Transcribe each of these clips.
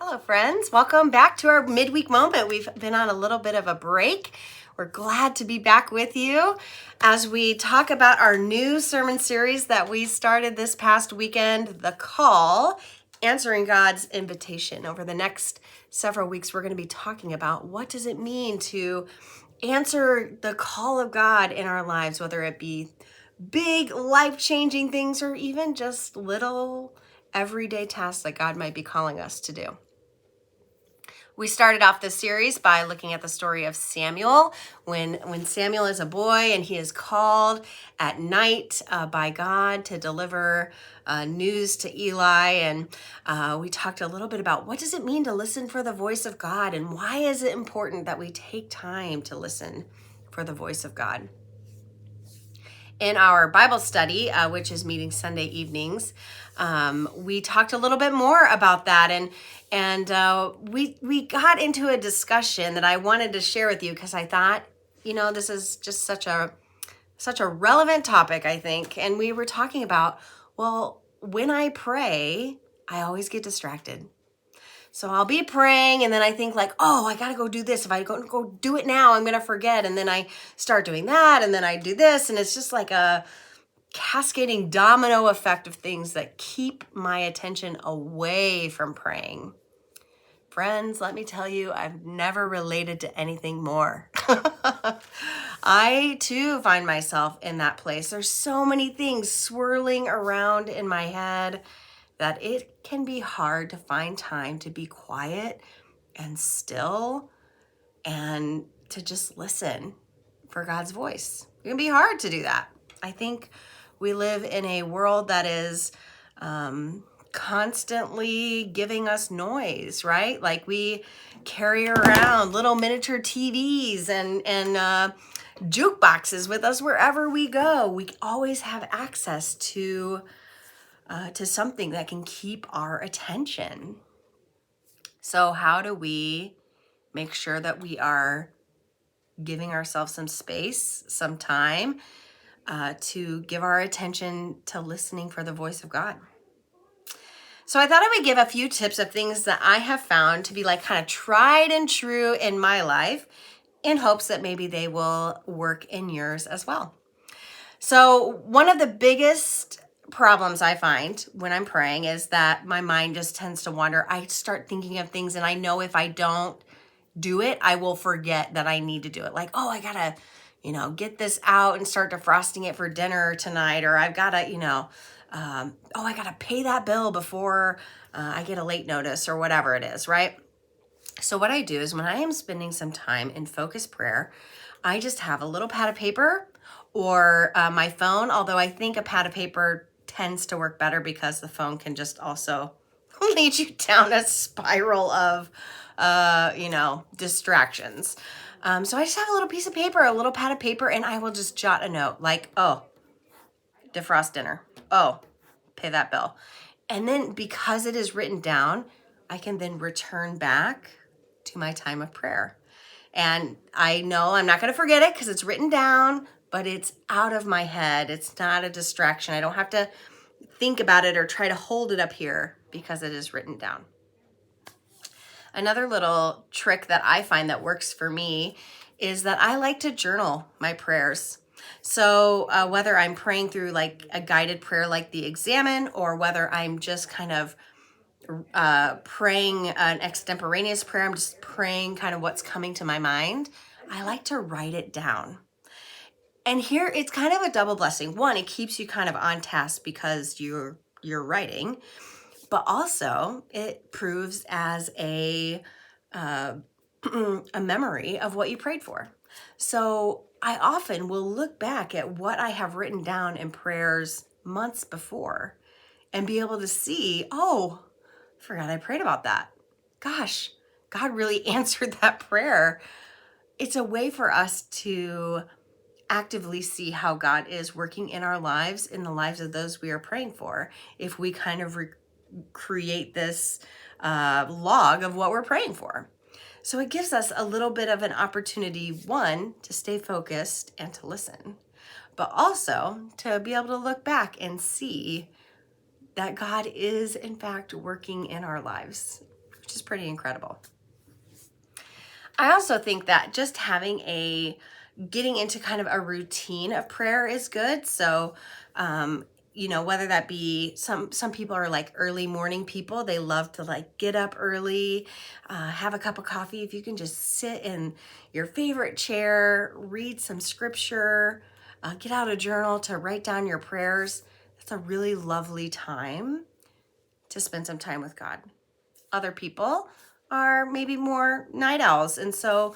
Hello, friends. Welcome back to our midweek moment. We've been on a little bit of a break. We're glad to be back with you as we talk about our new sermon series that we started this past weekend, The Call, Answering God's Invitation. Over the next several weeks, we're going to be talking about what does it mean to answer the call of God in our lives, whether it be big life-changing things or even just little everyday tasks that God might be calling us to do. We started off this series by looking at the story of Samuel, when Samuel is a boy and he is called at night by God to deliver news to Eli. And we talked a little bit about what does it mean to listen for the voice of God and why is it important that we take time to listen for the voice of God. In our Bible study, which is meeting Sunday evenings, we talked a little bit more about that, and we got into a discussion that I wanted to share with you because I thought, this is just such a relevant topic, I think. And we were talking about, well, when I pray, I always get distracted. So I'll be praying and then I think like, oh, I got to go do this. If I go do it now, I'm going to forget. And then I start doing that and then I do this. And it's just like a cascading domino effect of things that keep my attention away from praying. Friends, let me tell you, I've never related to anything more. I too find myself in that place. There's so many things swirling around in my head that it can be hard to find time to be quiet and still and to just listen for God's voice. It can be hard to do that. I think we live in a world that is constantly giving us noise, right? Like we carry around little miniature TVs and jukeboxes with us wherever we go. We always have access to something that can keep our attention. So how do we make sure that we are giving ourselves some space, some time to give our attention to listening for the voice of God? So I thought I would give a few tips of things that I have found to be like kind of tried and true in my life in hopes that maybe they will work in yours as well. So one of the biggest problems I find when I'm praying is that my mind just tends to wander. I start thinking of things and I know if I don't do it, I will forget that I need to do it. Like, oh, I gotta, get this out and start defrosting it for dinner tonight. Or I've gotta, I gotta pay that bill before I get a late notice or whatever it is, right? So what I do is when I am spending some time in focused prayer, I just have a little pad of paper or my phone, although I think a pad of paper tends to work better because the phone can just also lead you down a spiral of, distractions. So I just have a little piece of paper, a little pad of paper, and I will just jot a note like, oh, defrost dinner. Oh, pay that bill. And then because it is written down, I can then return back to my time of prayer. And I know I'm not going to forget it because it's written down, but it's out of my head. It's not a distraction. I don't have to think about it or try to hold it up here because it is written down. Another little trick that I find that works for me is that I like to journal my prayers. So whether I'm praying through like a guided prayer like the Examine, or whether I'm just kind of praying an extemporaneous prayer, I'm just praying kind of what's coming to my mind, I like to write it down. And here it's kind of a double blessing. One, it keeps you kind of on task because you're writing, but also it proves as a memory of what you prayed for. So I often will look back at what I have written down in prayers months before and be able to see, oh, I forgot I prayed about that. Gosh, God really answered that prayer. It's a way for us to actively see how God is working in our lives, in the lives of those we are praying for, if we kind of create this log of what we're praying for. So it gives us a little bit of an opportunity, one, to stay focused and to listen, but also to be able to look back and see that God is in fact working in our lives. which is pretty incredible. I also think that just getting into kind of a routine of prayer is good. So, whether that be some people are like early morning people, they love to like get up early, have a cup of coffee. If you can just sit in your favorite chair, read some scripture, get out a journal to write down your prayers, that's a really lovely time to spend some time with God. Other people are maybe more night owls, and so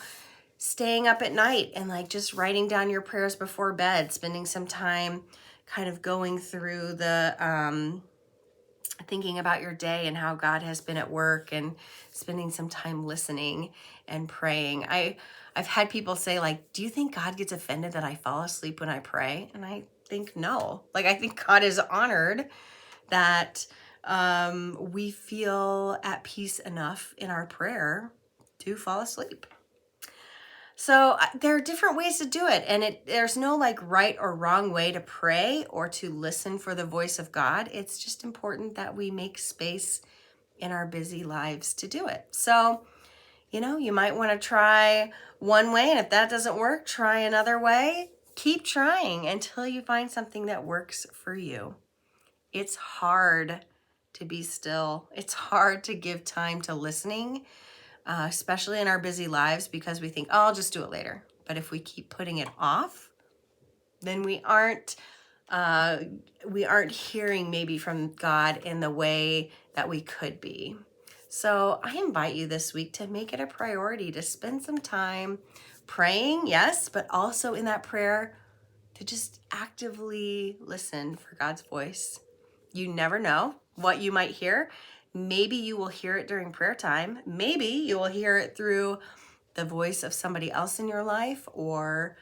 staying up at night and like just writing down your prayers before bed, spending some time kind of going through the thinking about your day and how God has been at work, and spending some time listening and praying. I've had people say, like, do you think God gets offended that I fall asleep when I pray? And I think no. Like, I think God is honored that we feel at peace enough in our prayer to fall asleep. So there are different ways to do it, and there's no like right or wrong way to pray or to listen for the voice of God. It's just important that we make space in our busy lives to do it. So, you might want to try one way, and if that doesn't work, try another way. Keep trying until you find something that works for you. It's hard to be still. It's hard to give time to listening, especially in our busy lives, because we think, oh, I'll just do it later. But if we keep putting it off, then we aren't hearing maybe from God in the way that we could be. So I invite you this week to make it a priority to spend some time praying, yes, but also in that prayer to just actively listen for God's voice. You never know what you might hear. Maybe you will hear it during prayer time. Maybe you will hear it through the voice of somebody else in your life, or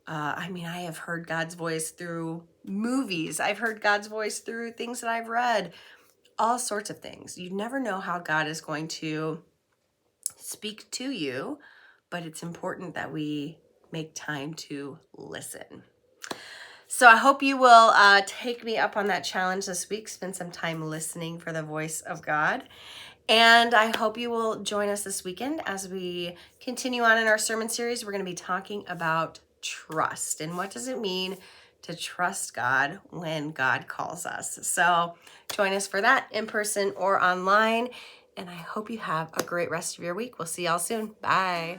I have heard God's voice through movies. I've heard God's voice through things that I've read, all sorts of things. You never know how God is going to speak to you, but it's important that we make time to listen. So I hope you will take me up on that challenge this week. Spend some time listening for the voice of God. And I hope you will join us this weekend as we continue on in our sermon series. We're going to be talking about trust and what does it mean to trust God when God calls us. So join us for that in person or online. And I hope you have a great rest of your week. We'll see y'all soon. Bye.